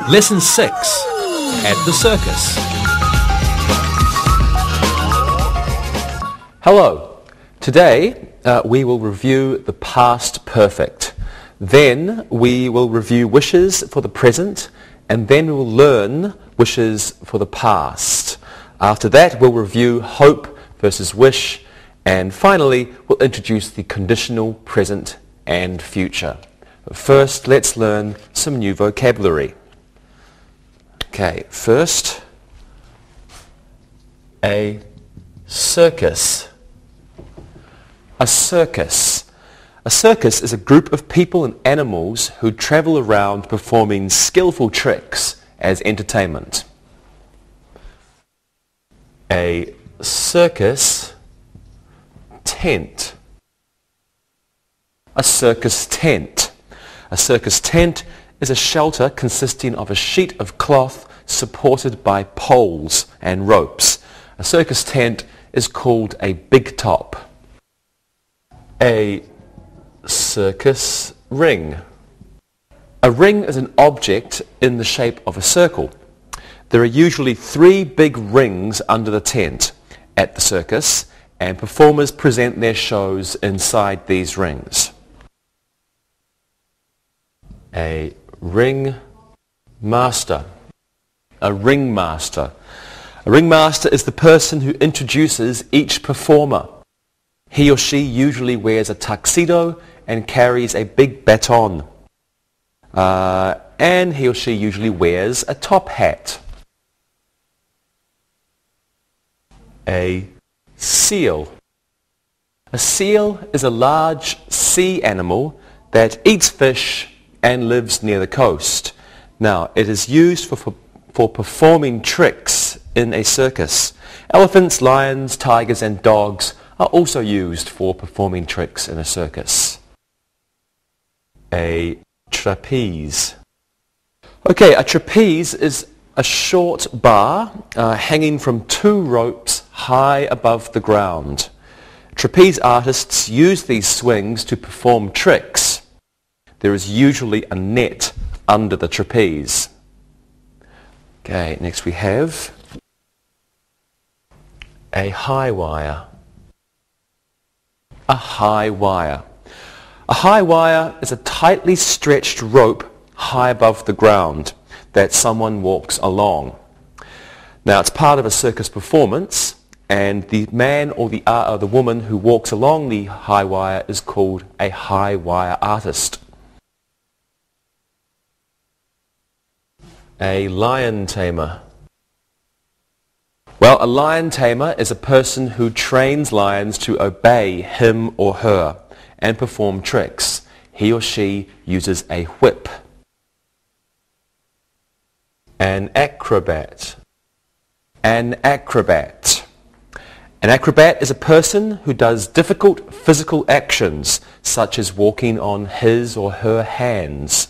Lesson 6. At the circus. Hello. Today we will review the past perfect. Then we will review wishes for the present, and then we will learn wishes for the past. After that we'll review hope versus wish, and finally we'll introduce the conditional present and future. But first, let's learn some new vocabulary. Okay, first, a circus. A circus. A circus is a group of people and animals who travel around performing skillful tricks as entertainment. A circus tent. A circus tent. A circus tent is a shelter consisting of a sheet of cloth supported by poles and ropes. A circus tent is called a big top. A circus ring. A ring is an object in the shape of a circle. There are usually 3 big rings under the tent at the circus, and performers present their shows inside these rings. A ring master. A ringmaster. A ringmaster is the person who introduces each performer. He or she usually wears a tuxedo and carries a big baton. And he or she usually wears a top hat. A seal. A seal is a large sea animal that eats fish and lives near the coast. Now, it is used for performing tricks in a circus. Elephants, lions, tigers and dogs are also used for performing tricks in a circus. A trapeze. Okay, a trapeze is a short bar hanging from 2 ropes high above the ground. Trapeze artists use these swings to perform tricks. There is usually a net under the trapeze. Okay, next we have a high wire. A high wire. A high wire is a tightly stretched rope high above the ground that someone walks along. Now, it's part of a circus performance, and the man or the woman who walks along the high wire is called a high wire artist. A lion tamer. Well, a lion tamer is a person who trains lions to obey him or her and perform tricks. He or she uses a whip. An acrobat. An acrobat. An acrobat is a person who does difficult physical actions, such as walking on his or her hands.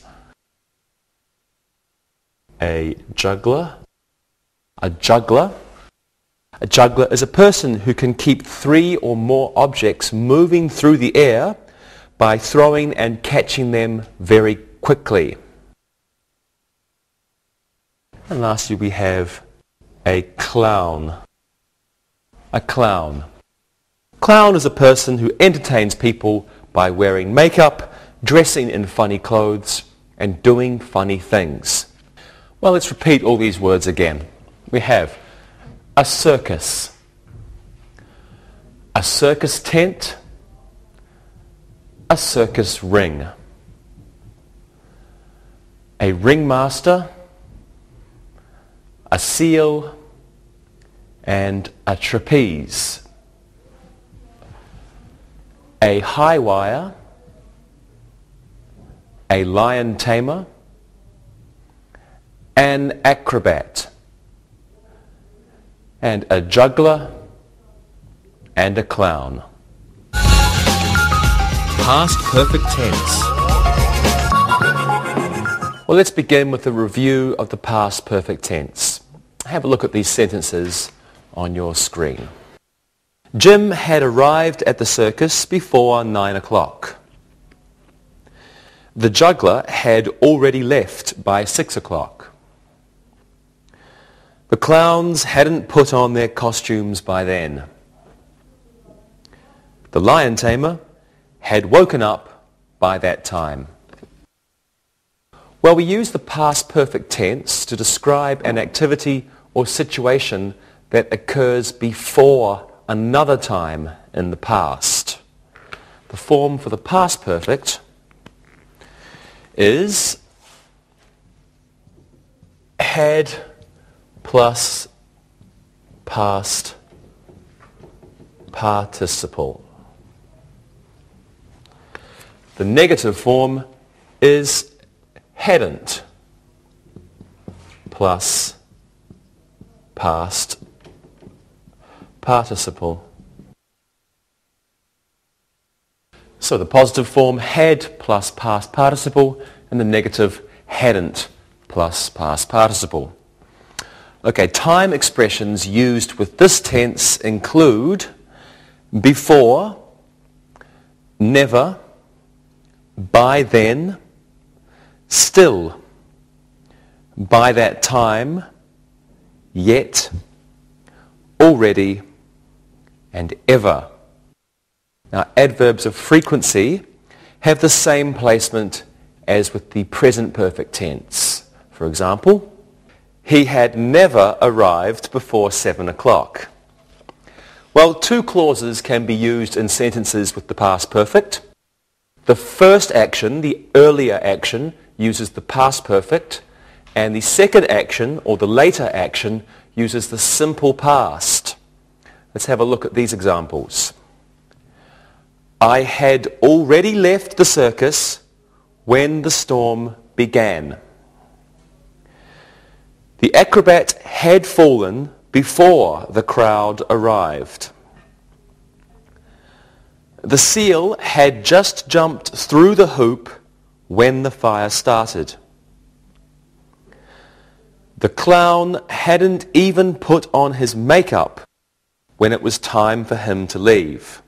A juggler. A juggler. A juggler is a person who can keep 3 or more objects moving through the air by throwing and catching them very quickly. And lastly we have a clown. A clown. Clown is a person who entertains people by wearing makeup, dressing in funny clothes, and doing funny things. Well, let's repeat all these words again. We have a circus, a circus tent, a circus ring, a ringmaster, a seal, and a trapeze, a high wire, a lion tamer, an acrobat, and a juggler, and a clown. Past perfect tense. Well, let's begin with a review of the past perfect tense. Have a look at these sentences on your screen. Jim had arrived at the circus before 9 o'clock. The juggler had already left by 6 o'clock. The clowns hadn't put on their costumes by then. The lion tamer had woken up by that time. Well, we use the past perfect tense to describe an activity or situation that occurs before another time in the past. The form for the past perfect is had plus past participle. The negative form is hadn't plus past participle. So the positive form had plus past participle, and the negative hadn't plus past participle. Okay, time expressions used with this tense include before, never, by then, still, by that time, yet, already, and ever. Now, adverbs of frequency have the same placement as with the present perfect tense. For example, he had never arrived before 7 o'clock. Well, two clauses can be used in sentences with the past perfect. The first action, the earlier action, uses the past perfect, and the second action, or the later action, uses the simple past. Let's have a look at these examples. I had already left the circus when the storm began. The acrobat had fallen before the crowd arrived. The seal had just jumped through the hoop when the fire started. The clown hadn't even put on his makeup when it was time for him to leave.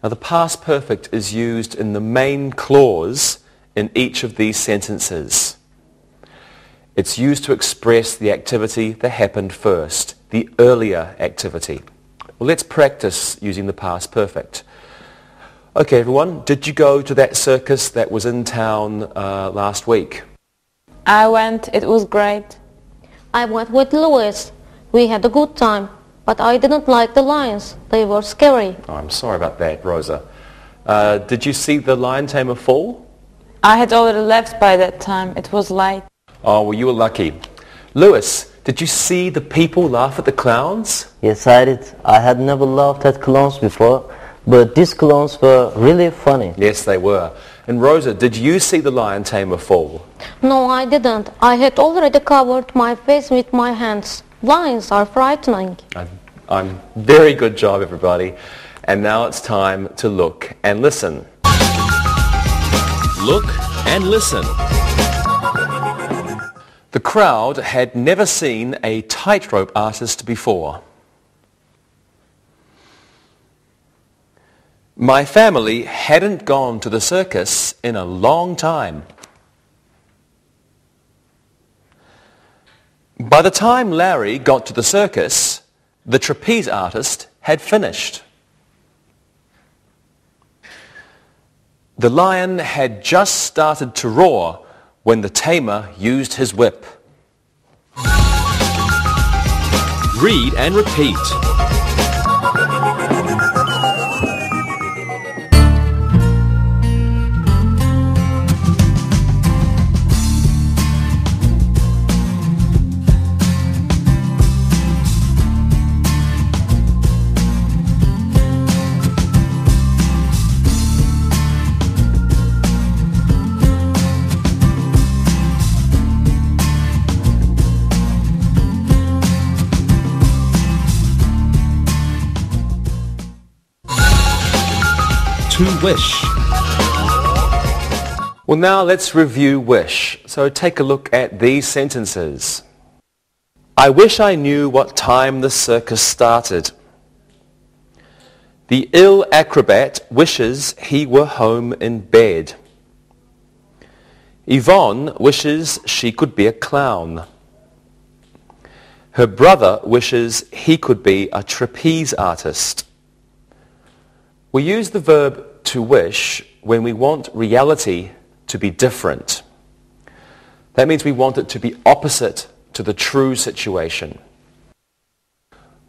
Now, the past perfect is used in the main clause in each of these sentences. It's used to express the activity that happened first, the earlier activity. Well, let's practice using the past perfect. Okay, everyone, did you go to that circus that was in town last week? I went. It was great. I went with Louis. We had a good time, but I didn't like the lions. They were scary. Oh, I'm sorry about that, Rosa. Did you see the lion tamer fall? I had already left by that time. It was late. Oh, well, you were lucky. Louis, did you see the people laugh at the clowns? Yes, I did. I had never laughed at clowns before, but these clowns were really funny. Yes, they were. And Rosa, did you see the lion tamer fall? No, I didn't. I had already covered my face with my hands. Lions are frightening. I'm very good job, everybody. And now it's time to look and listen. Look and listen. The crowd had never seen a tightrope artist before. My family hadn't gone to the circus in a long time. By the time Larry got to the circus, the trapeze artist had finished. The lion had just started to roar when the tamer used his whip. Read and repeat. To wish. Well, now let's review wish. So take a look at these sentences. I wish I knew what time the circus started. The ill acrobat wishes he were home in bed. Yvonne wishes she could be a clown. Her brother wishes he could be a trapeze artist. We use the verb to wish when we want reality to be different. That means we want it to be opposite to the true situation.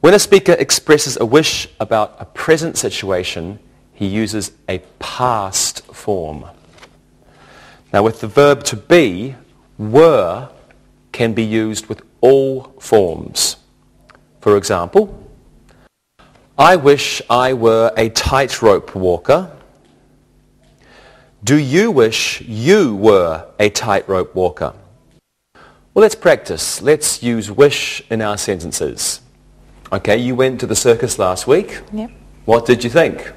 When a speaker expresses a wish about a present situation, he uses a past form. Now with the verb to be, were can be used with all forms. For example, I wish I were a tightrope walker. Do you wish you were a tightrope walker? Well, let's practice. Let's use wish in our sentences. Okay, you went to the circus last week. Yep. What did you think?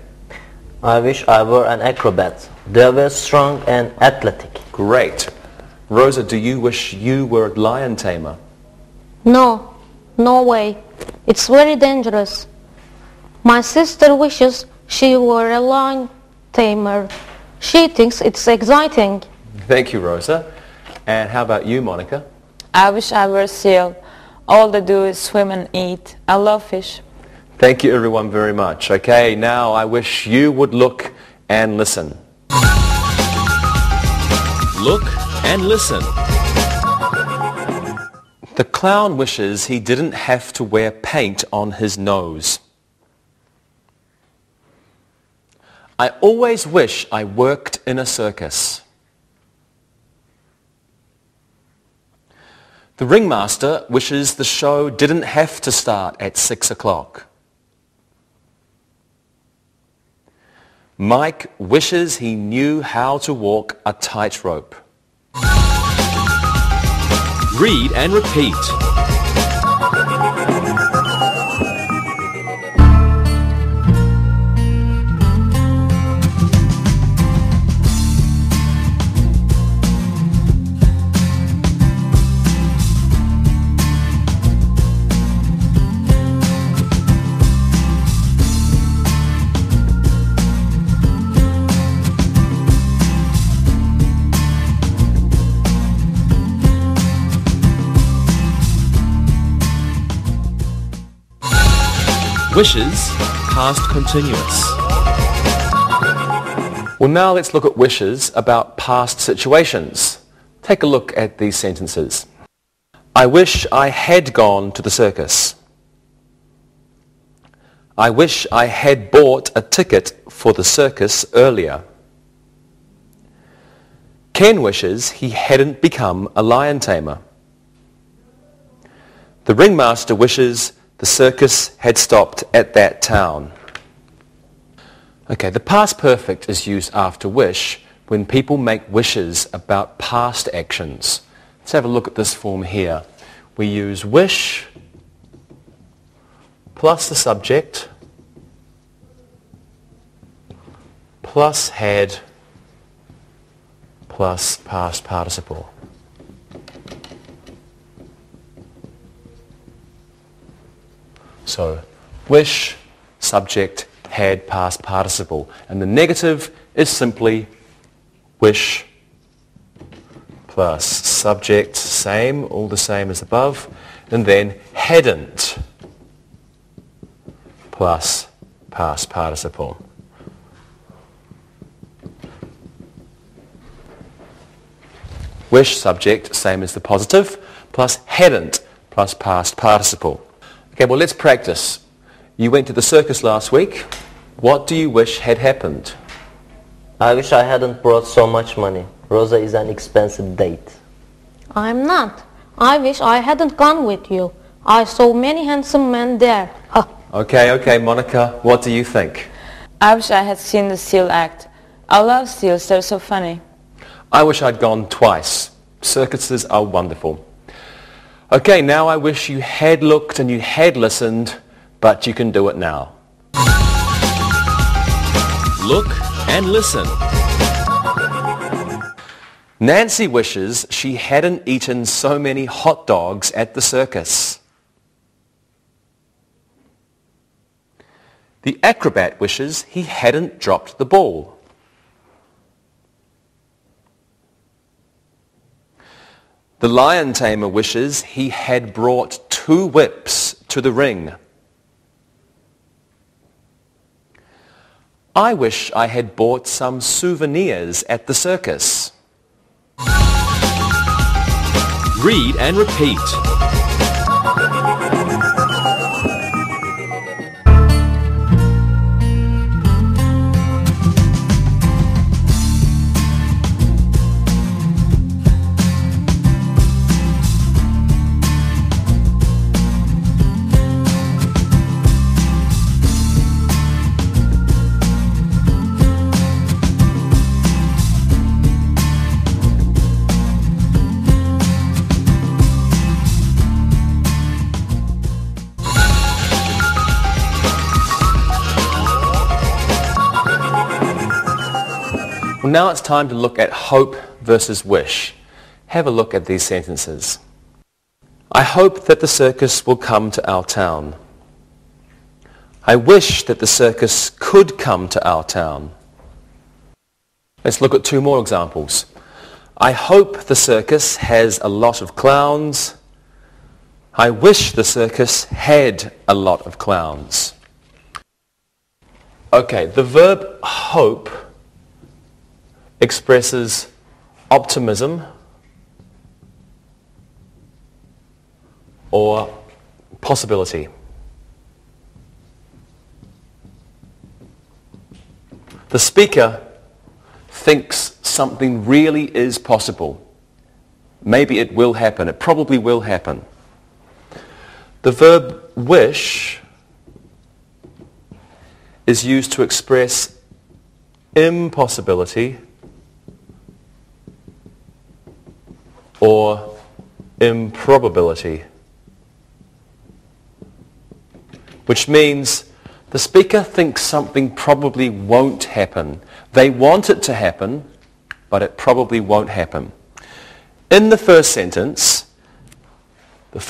I wish I were an acrobat. They were strong and athletic. Great. Rosa, do you wish you were a lion tamer? No, no way. It's very dangerous. My sister wishes she were a lion tamer. She thinks it's exciting. Thank you, Rosa. And how about you, Monica? I wish I were a seal. All they do is swim and eat. I love fish. Thank you, everyone, very much. Okay, now I wish you would look and listen. Look and listen. The clown wishes he didn't have to wear paint on his nose. I always wish I worked in a circus. The ringmaster wishes the show didn't have to start at 6 o'clock. Mike wishes he knew how to walk a tightrope. Read and repeat. Wishes, past continuous. Well, now let's look at wishes about past situations. Take a look at these sentences. I wish I had gone to the circus. I wish I had bought a ticket for the circus earlier. Ken wishes he hadn't become a lion tamer. The ringmaster wishes the circus had stopped at that town. Okay, the past perfect is used after wish when people make wishes about past actions. Let's have a look at this form here. We use wish plus the subject plus had plus past participle. So, wish, subject, had, past participle. And the negative is simply wish plus subject, same, all the same as above, and then hadn't plus past participle. Wish, subject, same as the positive, plus hadn't plus past participle. Okay, well, let's practice. You went to the circus last week. What do you wish had happened? I wish I hadn't brought so much money. Rosa is an expensive date. I'm not. I wish I hadn't gone with you. I saw many handsome men there. Ha. Okay, Monica, what do you think? I wish I had seen the seal act. I love seals. They're so funny. I wish I'd gone twice. Circuses are wonderful. Okay, now I wish you had looked and you had listened, but you can do it now. Look and listen. Nancy wishes she hadn't eaten so many hot dogs at the circus. The acrobat wishes he hadn't dropped the ball. The lion tamer wishes he had brought 2 whips to the ring. I wish I had bought some souvenirs at the circus. Read and repeat. Well, now it's time to look at hope versus wish. Have a look at these sentences. I hope that the circus will come to our town. I wish that the circus could come to our town. Let's look at 2 more examples. I hope the circus has a lot of clowns. I wish the circus had a lot of clowns. Okay, the verb hope expresses optimism or possibility. The speaker thinks something really is possible. Maybe it will happen. It probably will happen. The verb wish is used to express impossibility or improbability, which means the speaker thinks something probably won't happen. They want it to happen, but it probably won't happen. In the first sentence, the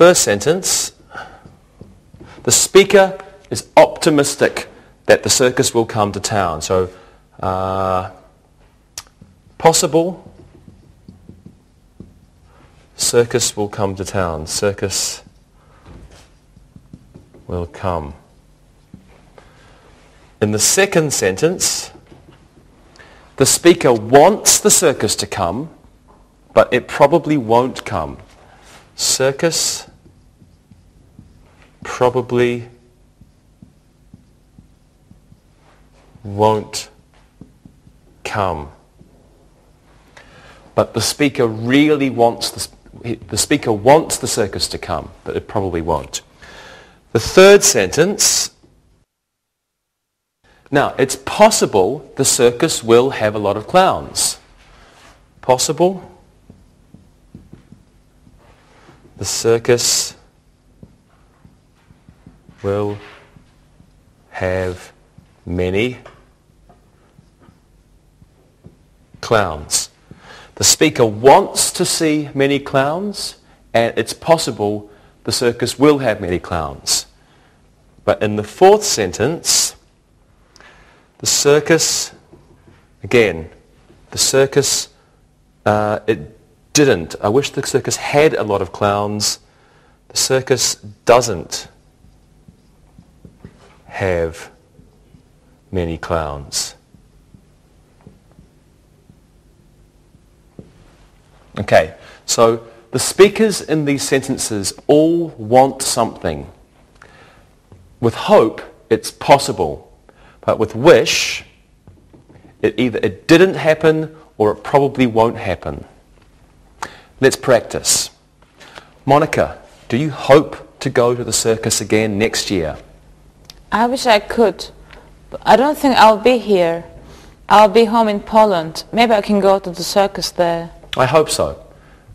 speaker is optimistic that the circus will come to town. So, possible, circus will come to town. Circus will come. In the second sentence, the speaker wants the circus to come, but it probably won't come. Circus probably won't come. But the speaker really wants the speaker wants the circus to come, but it probably won't. The third sentence, now it's possible the circus will have a lot of clowns. Possible the circus will have many clowns. The speaker wants to see many clowns, and it's possible the circus will have many clowns. But in the fourth sentence, the circus, again, the circus, it didn't. I wish the circus had a lot of clowns. The circus doesn't have many clowns. Okay, so the speakers in these sentences all want something. With hope, it's possible. But with wish, either it didn't happen or it probably won't happen. Let's practice. Monica, do you hope to go to the circus again next year? I wish I could, but I don't think I'll be here. I'll be home in Poland. Maybe I can go to the circus there. I hope so.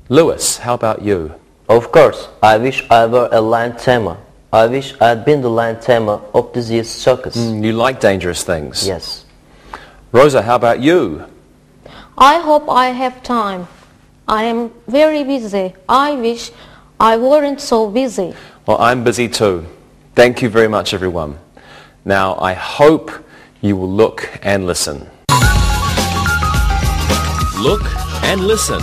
Lewis, how about you? Of course, I wish I were a lion tamer. I wish I had been the lion tamer of this year's circus. You like dangerous things? Yes. Rosa, how about you? I hope I have time. I am very busy. I wish I weren't so busy. Well, I'm busy too. Thank you very much, everyone. Now, I hope you will look and listen. Look and listen.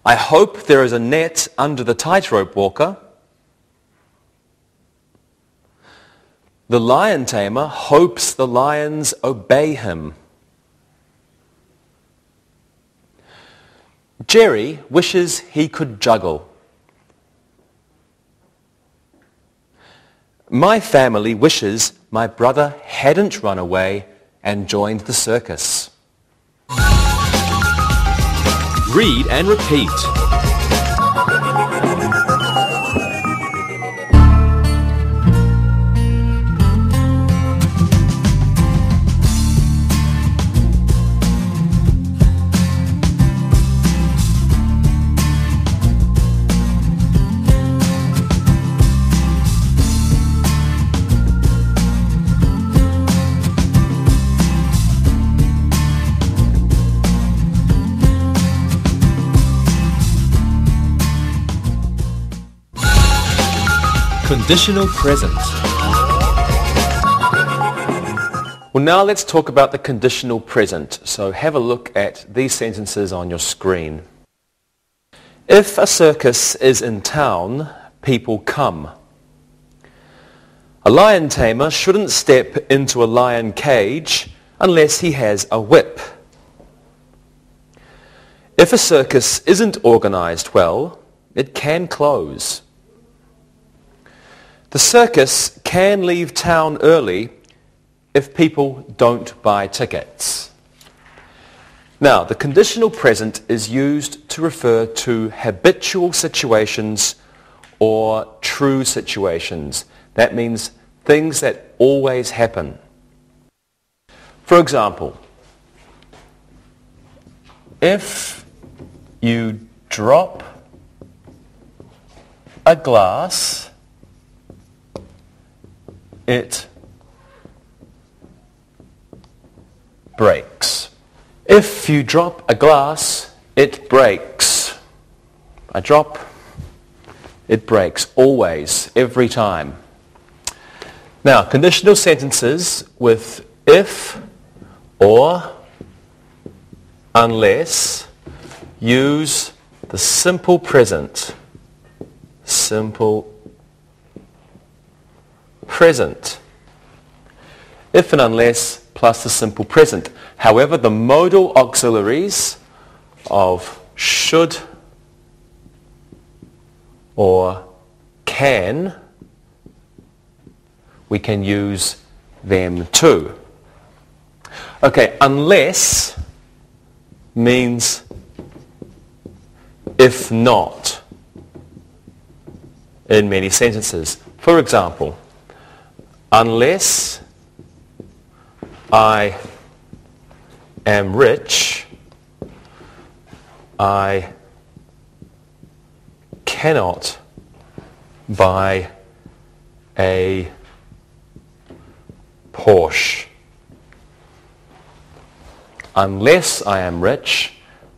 I hope there is a net under the tightrope walker. The lion tamer hopes the lions obey him. Jerry wishes he could juggle. My family wishes my brother hadn't run away and joined the circus. Read and repeat. Conditional present. Well, now let's talk about the conditional present. So have a look at these sentences on your screen. If a circus is in town, people come. A lion tamer shouldn't step into a lion cage unless he has a whip. If a circus isn't organized well, it can close. The circus can leave town early if people don't buy tickets. Now, the conditional present is used to refer to habitual situations or true situations. That means things that always happen. For example, if you drop a glass, it breaks. If you drop a glass, it breaks. I drop, it breaks. Always, every time. Now, conditional sentences with if or unless use the simple present. Simple present. If and unless plus the simple present. However, the modal auxiliaries of should or can, we can use them too. Okay, unless means if not in many sentences. For example, unless I am rich, I cannot buy a Porsche. Unless I am rich,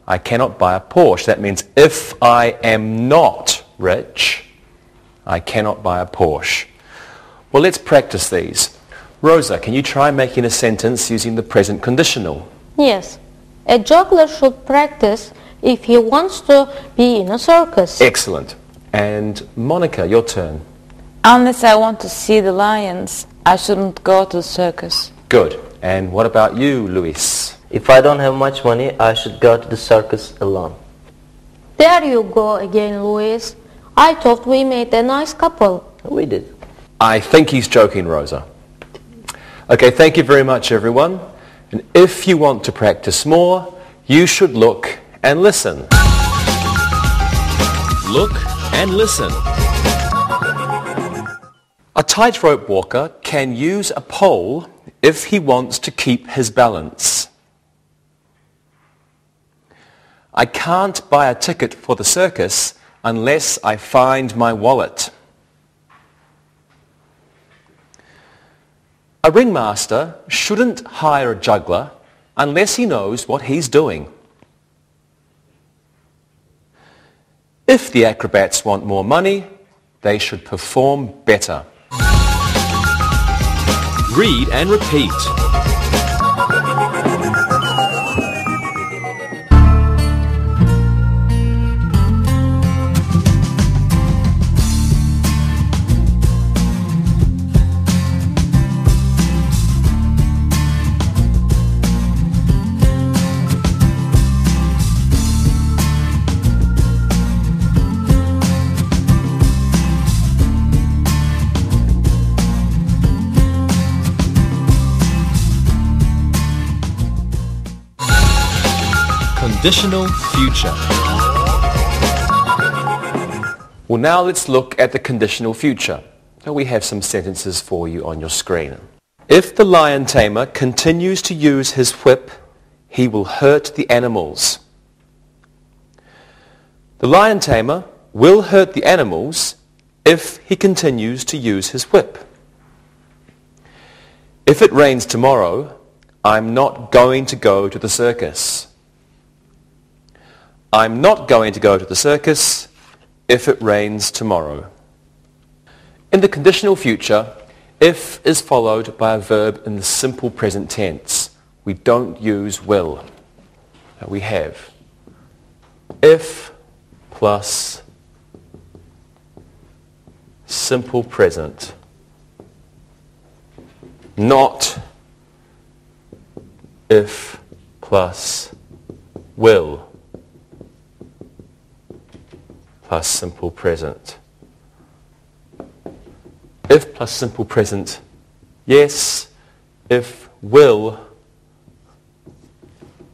I cannot buy a Porsche. That means if I am not rich, I cannot buy a Porsche. Well, let's practice these. Rosa, can you try making a sentence using the present conditional? Yes. A juggler should practice if he wants to be in a circus. Excellent. And Monica, your turn. Unless I want to see the lions, I shouldn't go to the circus. Good. And what about you, Luis? If I don't have much money, I should go to the circus alone. There you go again, Louis. I thought we made a nice couple. We did. I think he's joking, Rosa. Okay, thank you very much, everyone. And if you want to practice more, you should look and listen. Look and listen. A tightrope walker can use a pole if he wants to keep his balance. I can't buy a ticket for the circus unless I find my wallet. A ringmaster shouldn't hire a juggler unless he knows what he's doing. If the acrobats want more money, they should perform better. Read and repeat. conditional future. Well, now let's look at the conditional future. So we have some sentences for you on your screen. If the lion tamer continues to use his whip, he will hurt the animals. The lion tamer will hurt the animals if he continues to use his whip. If it rains tomorrow, I'm not going to go to the circus. I'm not going to go to the circus if it rains tomorrow. In the conditional future, if is followed by a verb in the simple present tense. We don't use will. We have if plus simple present, not if plus will plus simple present. If plus simple present, yes. If will,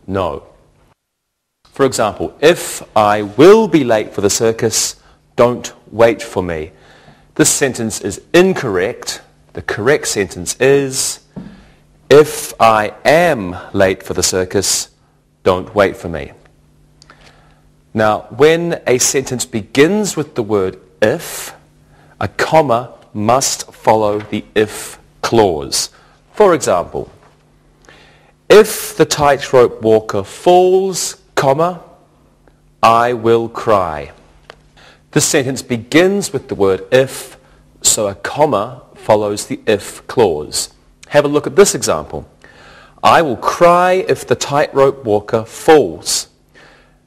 no. For example, if I will be late for the circus, don't wait for me. This sentence is incorrect. The correct sentence is, if I am late for the circus, don't wait for me. Now, when a sentence begins with the word if, a comma must follow the if clause. For example, if the tightrope walker falls, comma, I will cry. This sentence begins with the word if, so a comma follows the if clause. Have a look at this example. I will cry if the tightrope walker falls.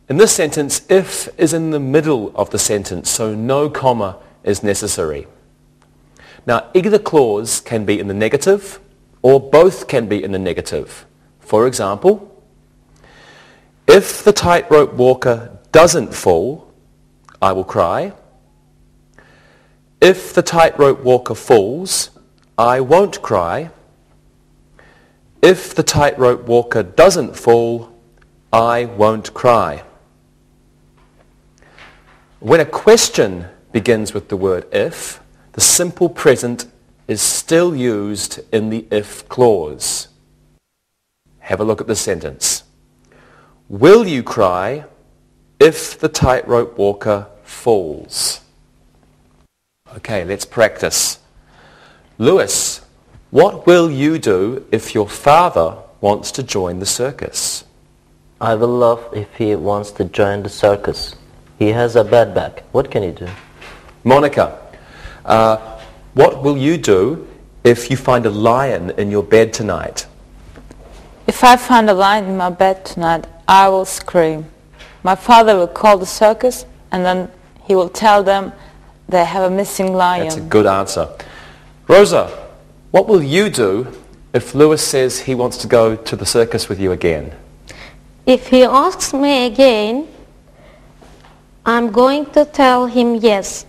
In this sentence, if is in the middle of the sentence, so no comma is necessary. Now, either clause can be in the negative, or both can be in the negative. For example, if the tightrope walker doesn't fall, I will cry. If the tightrope walker falls, I won't cry. If the tightrope walker doesn't fall, I won't cry. When a question begins with the word if, the simple present is still used in the if clause. Have a look at this sentence. Will you cry if the tightrope walker falls? Okay, let's practice. Lewis, what will you do if your father wants to join the circus? I will laugh if he wants to join the circus. He has a bad back. What can he do? Monica, what will you do if you find a lion in your bed tonight? If I find a lion in my bed tonight, I will scream. My father will call the circus and then he will tell them they have a missing lion. That's a good answer. Rosa, what will you do if Lewis says he wants to go to the circus with you again? If he asks me again, I'm going to tell him yes.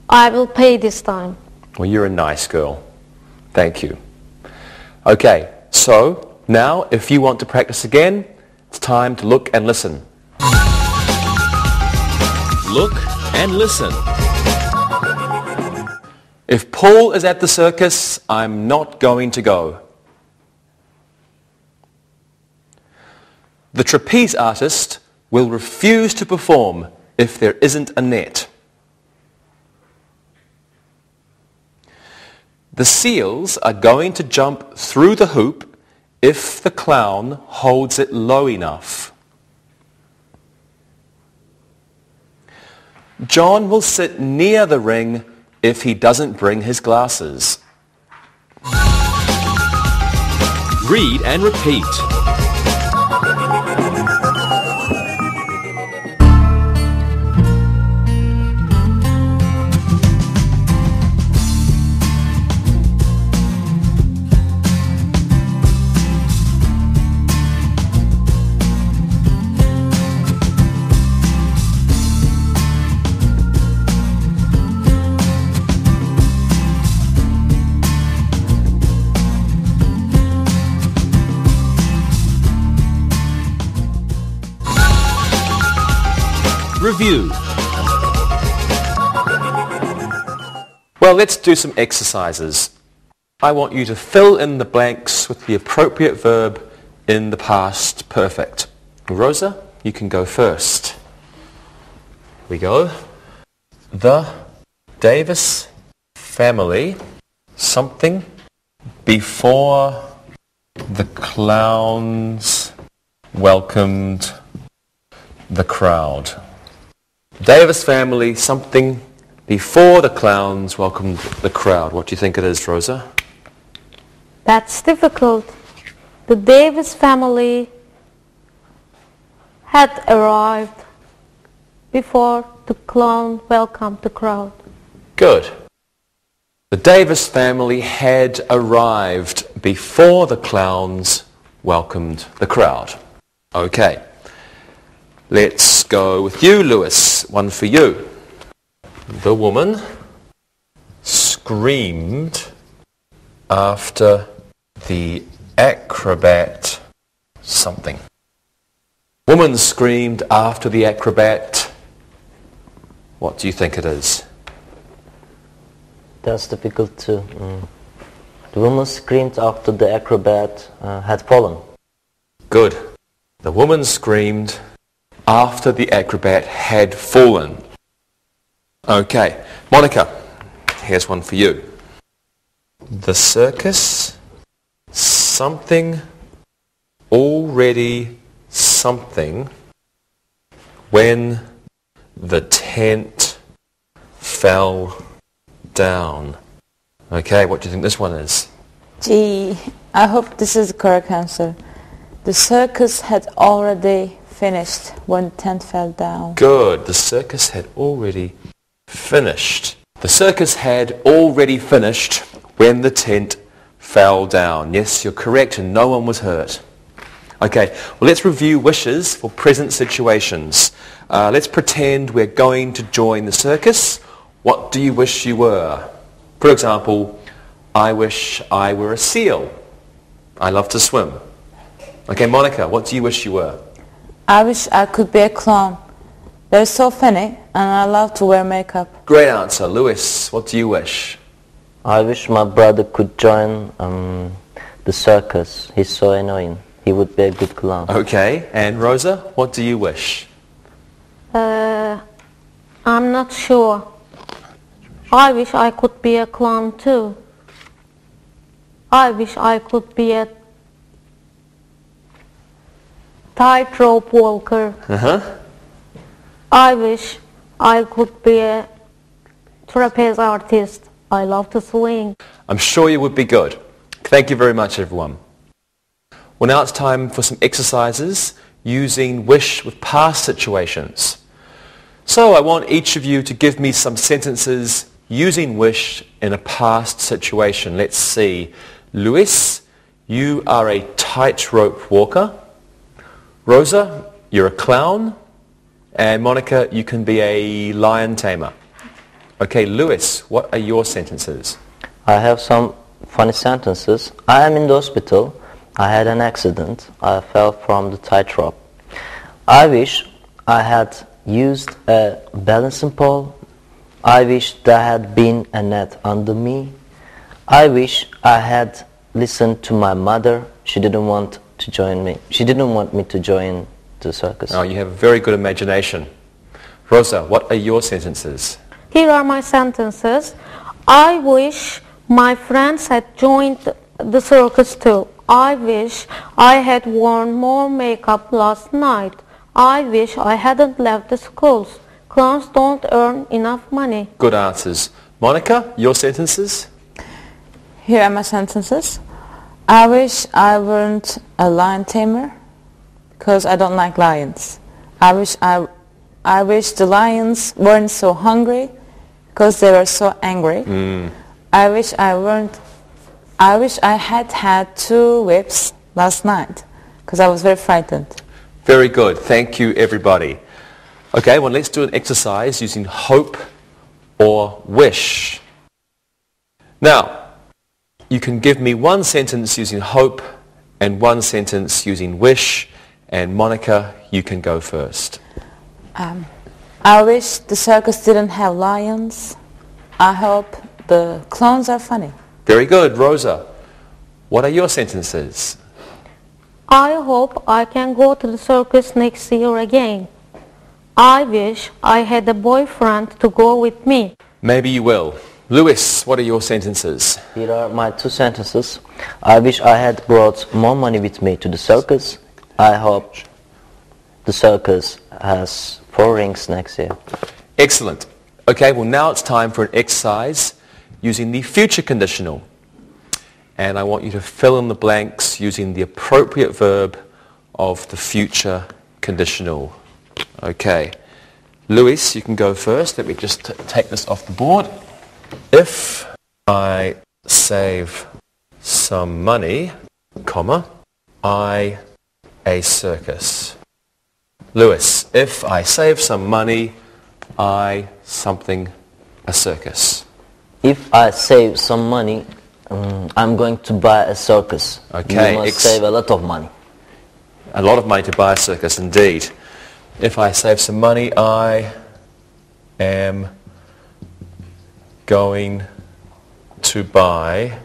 I will pay this time. Well, you're a nice girl. Thank you. Okay, so now if you want to practice again, it's time to look and listen. Look and listen. If Paul is at the circus, I'm not going to go. The trapeze artist will refuse to perform if there isn't a net. The seals are going to jump through the hoop if the clown holds it low enough. John will sit near the ring if he doesn't bring his glasses. Read and repeat. review. Well, let's do some exercises. I want you to fill in the blanks with the appropriate verb in the past perfect. Rosa, you can go first. Here we go. The Davis family, something, before the clowns welcomed the crowd. Davis family, something, before the clowns welcomed the crowd. What do you think it is, Rosa? That's difficult. The Davis family had arrived before the clown welcomed the crowd. Good. The Davis family had arrived before the clowns welcomed the crowd. Okay. Let's go with you, Lewis. One for you. The woman screamed after the acrobat something. Woman screamed after the acrobat. What do you think it is? That's difficult too. The woman screamed after the acrobat had fallen. Good. The woman screamed after the acrobat had fallen. Okay. Monica, here's one for you. The circus, something, already something, when the tent fell down. Okay, what do you think this one is? Gee, I hope this is the correct answer. The circus had already finished when the tent fell down. Good. The circus had already finished. The circus had already finished when the tent fell down. Yes, you're correct, and no one was hurt. Okay, well, let's review wishes for present situations. Let's pretend we're going to join the circus. What do you wish you were? For example, I wish I were a seal. I love to swim. Okay, Monica, what do you wish you were? I wish I could be a clown. They're so funny, and I love to wear makeup. Great answer. Lewis, what do you wish? I wish my brother could join the circus. He's so annoying. He would be a good clown. Okay, and Rosa, what do you wish? I'm not sure. I wish I could be a clown too. I wish I could be a tightrope walker. I wish I could be a trapeze artist. I love to swing. I'm sure you would be good. Thank you very much, everyone. Well, now it's time for some exercises using wish with past situations. So I want each of you to give me some sentences using wish in a past situation. Let's see. Luis, you are a tightrope walker. Rosa, you're a clown. And Monica, you can be a lion tamer. Okay, Luis, what are your sentences? I have some funny sentences. I am in the hospital. I had an accident. I fell from the tightrope. I wish I had used a balancing pole. I wish there had been a net under me. I wish I had listened to my mother. She didn't want to join me. She didn't want me to join the circus. Oh, you have a very good imagination. Rosa, what are your sentences? Here are my sentences. I wish my friends had joined the circus too. I wish I had worn more makeup last night. I wish I hadn't left the schools. Clowns don't earn enough money. Good answers. Monica, your sentences? Here are my sentences. I wish I weren't a lion tamer because I don't like lions. I wish the lions weren't so hungry because they were so angry. I wish I had 2 whips last night because I was very frightened. Very good. Thank you, everybody. Okay, well, let's do an exercise using hope or wish. Now, you can give me one sentence using hope and one sentence using wish. And Monica, you can go first. I wish the circus didn't have lions. I hope the clowns are funny. Very good. Rosa, what are your sentences? I hope I can go to the circus next year again. I wish I had a boyfriend to go with me. Maybe you will. Lewis, what are your sentences? Here are my two sentences. I wish I had brought more money with me to the circus. I hope the circus has 4 rings next year. Excellent. Okay, well now it's time for an exercise using the future conditional. And I want you to fill in the blanks using the appropriate verb of the future conditional. Okay. Luis, you can go first. Let me just take this off the board. If I save some money, comma, I a circus. Lewis, if I save some money, I something a circus. If I save some money, I'm going to buy a circus. Okay, You must save a lot of money. A lot of money to buy a circus, indeed. If I save some money, I am going to buy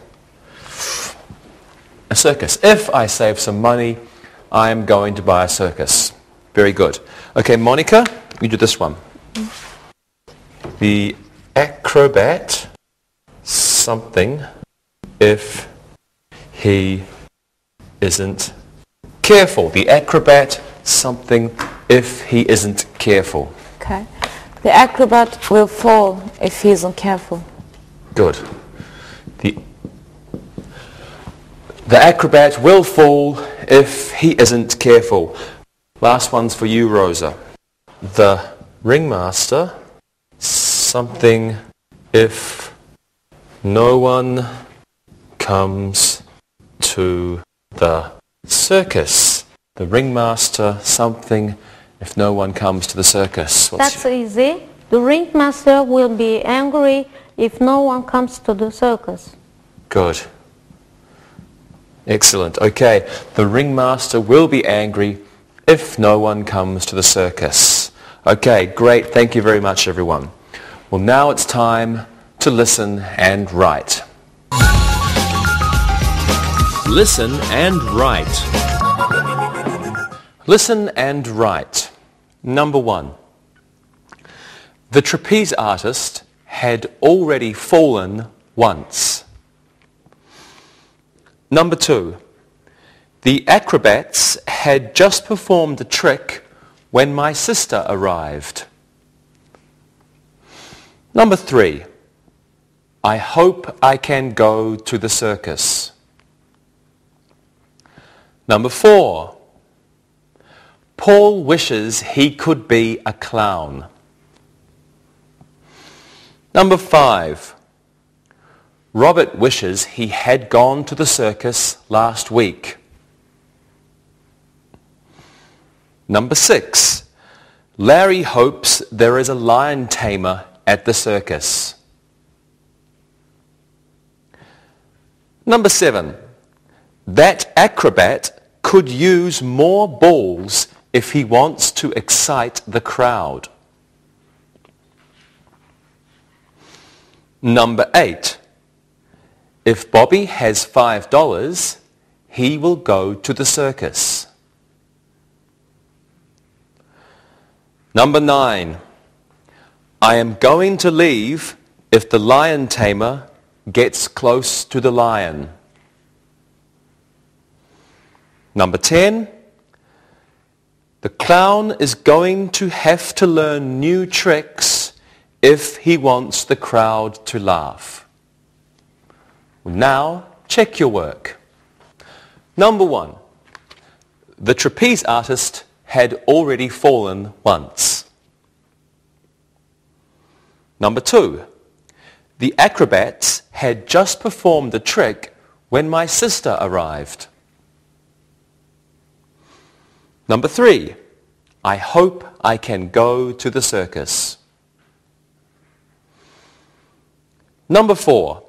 a circus. If I save some money, I am going to buy a circus. Very good. Okay, Monica, you do this one. The acrobat something if he isn't careful. The acrobat something if he isn't careful. Okay. The acrobat will fall if he isn't careful. Good. The acrobat will fall if he isn't careful. Last one's for you, Rosa. The ringmaster something if no one comes to the circus. The ringmaster something if no one comes to the circus. That's easy. The ringmaster will be angry if no one comes to the circus. Good. Excellent. Okay. The ringmaster will be angry if no one comes to the circus. Okay, great. Thank you very much, everyone. Well, now it's time to listen and write. Listen and write. Listen and write. Number 1. The trapeze artist had already fallen once. Number 2. The acrobats had just performed a trick when my sister arrived. Number 3. I hope I can go to the circus. Number 4. Paul wishes he could be a clown. Number 5. Robert wishes he had gone to the circus last week. Number 6. Larry hopes there is a lion tamer at the circus. Number 7. That acrobat could use more balls if he wants to excite the crowd. Number 8. If Bobby has $5, he will go to the circus. Number 9. I am going to leave if the lion tamer gets close to the lion. Number 10. The clown is going to have to learn new tricks if he wants the crowd to laugh. Now, check your work. Number 1. The trapeze artist had already fallen once. Number 2. The acrobats had just performed a trick when my sister arrived. Number 3. I hope I can go to the circus. Number 4.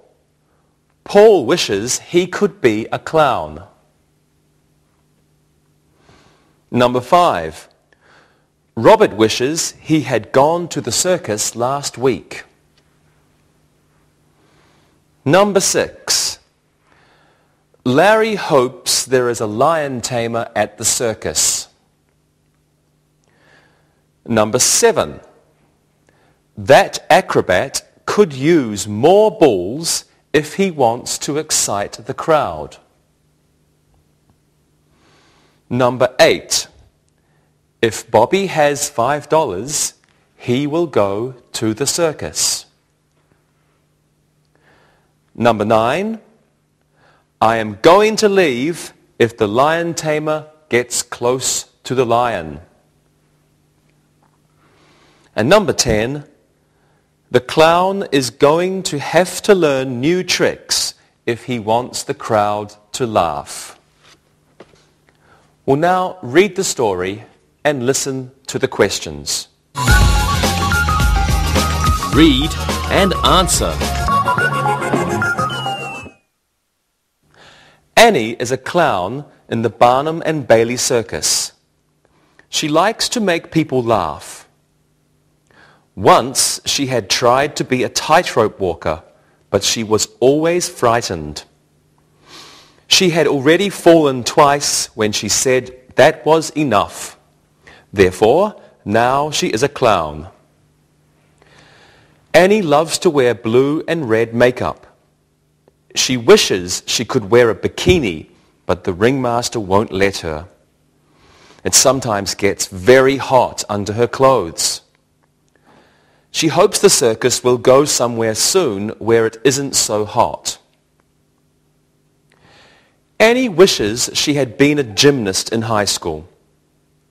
Paul wishes he could be a clown. Number 5. Robert wishes he had gone to the circus last week. Number 6. Larry hopes there is a lion tamer at the circus. Number 7. That acrobat could use more balls if he wants to excite the crowd. Number 8. If Bobby has $5, he will go to the circus. Number 9. I am going to leave if the lion tamer gets close to the lion. And number 10. The clown is going to have to learn new tricks if he wants the crowd to laugh. We'll now read the story and listen to the questions. Read and answer. Annie is a clown in the Barnum and Bailey circus. She likes to make people laugh. Once she had tried to be a tightrope walker, but she was always frightened. She had already fallen twice when she said that was enough. Therefore, now she is a clown. Annie loves to wear blue and red makeup. She wishes she could wear a bikini, but the ringmaster won't let her. It sometimes gets very hot under her clothes. She hopes the circus will go somewhere soon where it isn't so hot. Annie wishes she had been a gymnast in high school.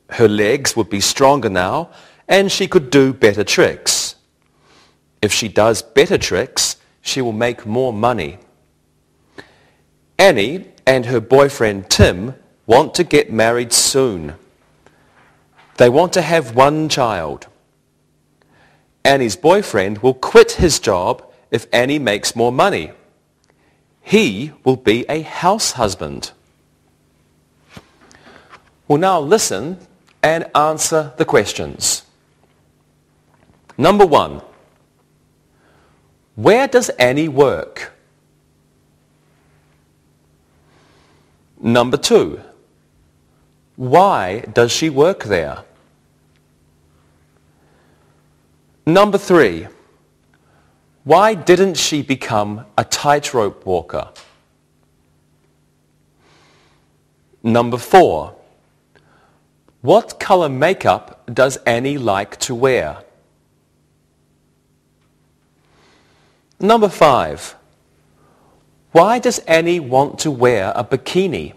Her legs would be stronger now, and she could do better tricks. If she does better tricks, she will make more money. Annie and her boyfriend Tim want to get married soon. They want to have one child. Annie's boyfriend will quit his job if Annie makes more money. He will be a house husband. We'll now listen and answer the questions. Number 1. Where does Annie work? Number 2. Why does she work there? Number 3. Why didn't she become a tightrope walker? Number 4. What color makeup does Annie like to wear? Number 5. Why does Annie want to wear a bikini?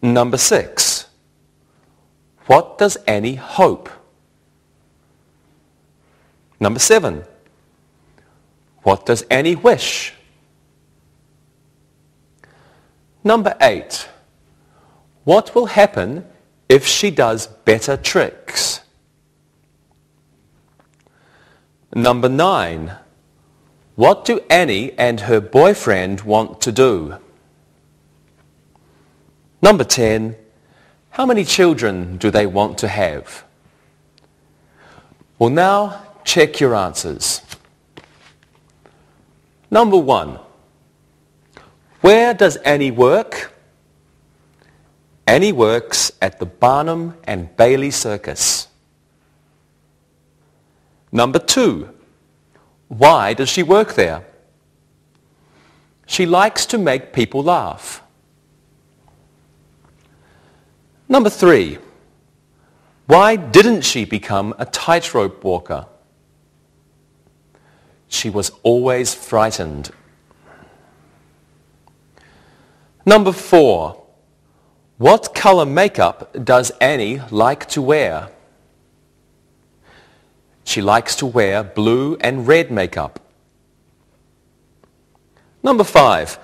Number 6. What does Annie hope? Number 7. What does Annie wish? Number 8. What will happen if she does better tricks? Number 9. What do Annie and her boyfriend want to do? Number 10. How many children do they want to have? Well, now check your answers. Number 1. Where does Annie work? Annie works at the Barnum and Bailey circus. Number 2. Why does she work there? She likes to make people laugh. Number 3. Why didn't she become a tightrope walker? She was always frightened. Number 4. What color makeup does Annie like to wear? She likes to wear blue and red makeup. Number 5.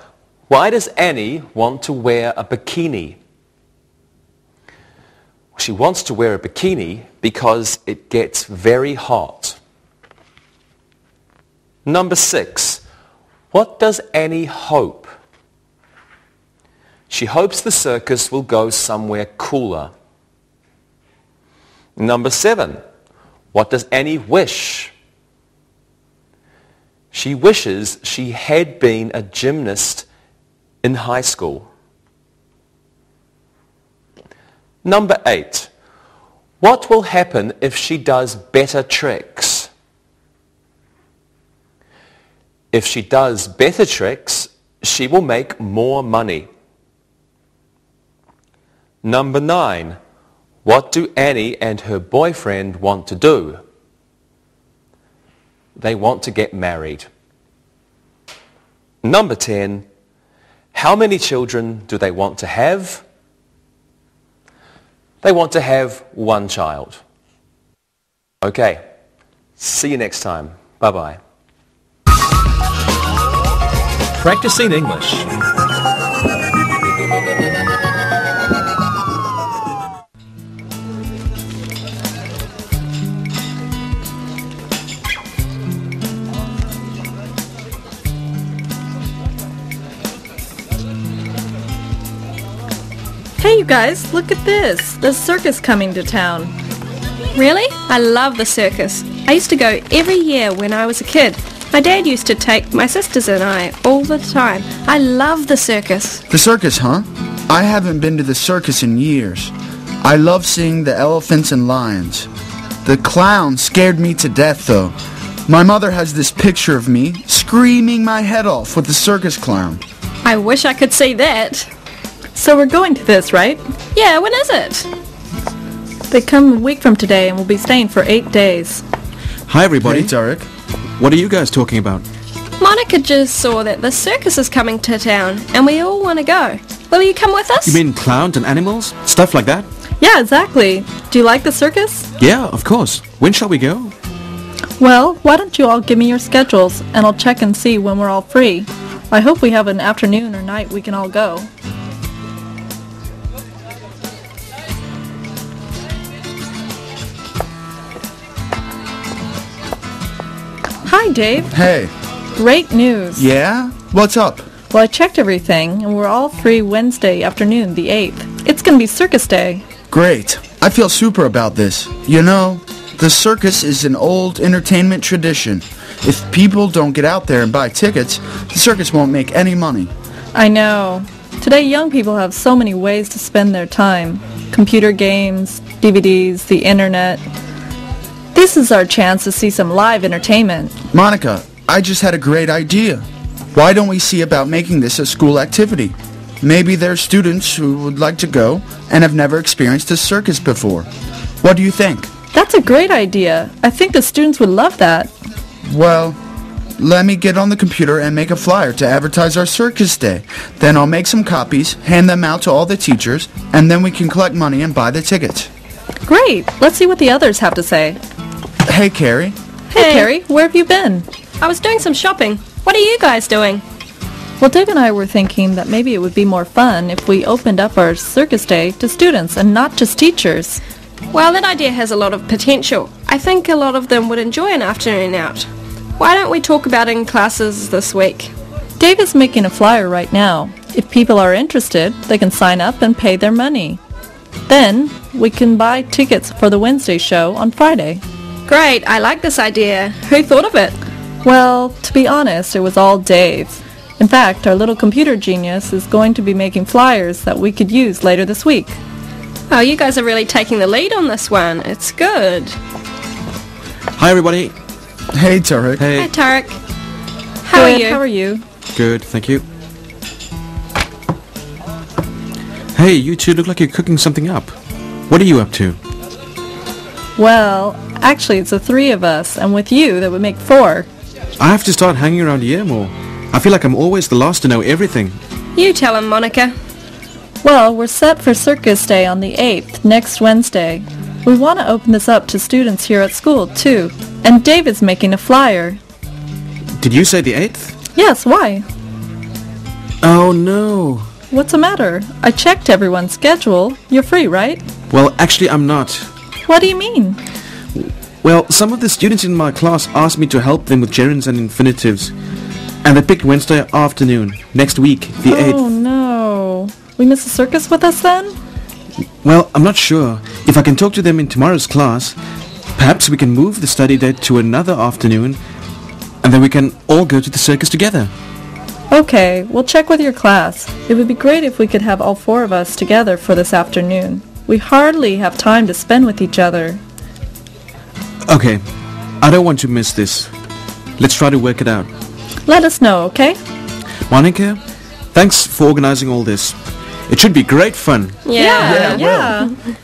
Why does Annie want to wear a bikini? She wants to wear a bikini because it gets very hot. Number 6. What does Annie hope? She hopes the circus will go somewhere cooler. Number 7. What does Annie wish? She wishes she had been a gymnast in high school. Number 8. What will happen if she does better tricks? If she does better tricks, she will make more money. Number 9. What do Annie and her boyfriend want to do? They want to get married. Number 10. How many children do they want to have? They want to have 1 child. Okay, see you next time. Bye-bye. Practicing English. Hey you guys, look at this. There's a circus coming to town. Really? I love the circus. I used to go every year when I was a kid. My dad used to take my sisters and I all the time. I love the circus. The circus, huh? I haven't been to the circus in years. I love seeing the elephants and lions. The clown scared me to death, though. My mother has this picture of me screaming my head off with the circus clown. I wish I could see that. So we're going to this, right? Yeah, when is it? They come a week from today and we'll be staying for 8 days. Hi everybody. Hey, Tarek. What are you guys talking about? Monica just saw that the circus is coming to town and we all want to go. Will you come with us? You mean clowns and animals? Stuff like that? Yeah, exactly. Do you like the circus? Yeah, of course. When shall we go? Well, why don't you all give me your schedules and I'll check and see when we're all free. I hope we have an afternoon or night we can all go. Hi, Dave. Hey. Great news. Yeah? What's up? Well, I checked everything, and we're all free Wednesday afternoon, the 8th. It's going to be Circus Day. Great. I feel super about this. You know, the circus is an old entertainment tradition. If people don't get out there and buy tickets, the circus won't make any money. I know. Today, young people have so many ways to spend their time. Computer games, DVDs, the internet. This is our chance to see some live entertainment. Monica, I just had a great idea. Why don't we see about making this a school activity? Maybe there's students who would like to go and have never experienced a circus before. What do you think? That's a great idea. I think the students would love that. Well, let me get on the computer and make a flyer to advertise our circus day. Then I'll make some copies, hand them out to all the teachers, and then we can collect money and buy the tickets. Great. Let's see what the others have to say. Hey, Carrie. Hey, Carrie. Where have you been? I was doing some shopping. What are you guys doing? Well, Dave and I were thinking that maybe it would be more fun if we opened up our circus day to students and not just teachers. Well, that idea has a lot of potential. I think a lot of them would enjoy an afternoon out. Why don't we talk about it in classes this week? Dave is making a flyer right now. If people are interested, they can sign up and pay their money. Then, we can buy tickets for the Wednesday show on Friday. Great, I like this idea. Who thought of it? Well, to be honest, it was all Dave. In fact, our little computer genius is going to be making flyers that we could use later this week. Oh, you guys are really taking the lead on this one. It's good. Hi everybody. Hey, Tarek. Hey. Hi, Tarek. How are Good, you? How are you? Good, thank you. Hey, you two look like you're cooking something up. What are you up to? Well, actually, it's the 3 of us, and with you, that would make 4. I have to start hanging around here more. I feel like I'm always the last to know everything. You tell him, Monica. Well, we're set for Circus Day on the 8th, next Wednesday. We want to open this up to students here at school, too. And Dave is making a flyer. Did you say the 8th? Yes, why? Oh no. What's the matter? I checked everyone's schedule. You're free, right? Well, actually I'm not. What do you mean? Well, some of the students in my class asked me to help them with gerunds and infinitives. And they picked Wednesday afternoon, next week, the 8th. Oh, no. We miss the circus with us then? Well, I'm not sure. If I can talk to them in tomorrow's class, perhaps we can move the study date to another afternoon, and then we can all go to the circus together. Okay, we'll check with your class. It would be great if we could have all 4 of us together for this afternoon. We hardly have time to spend with each other. Okay, I don't want to miss this. Let's try to work it out. Let us know, okay? Monica, thanks for organizing all this. It should be great fun. Yeah. Yeah, it will.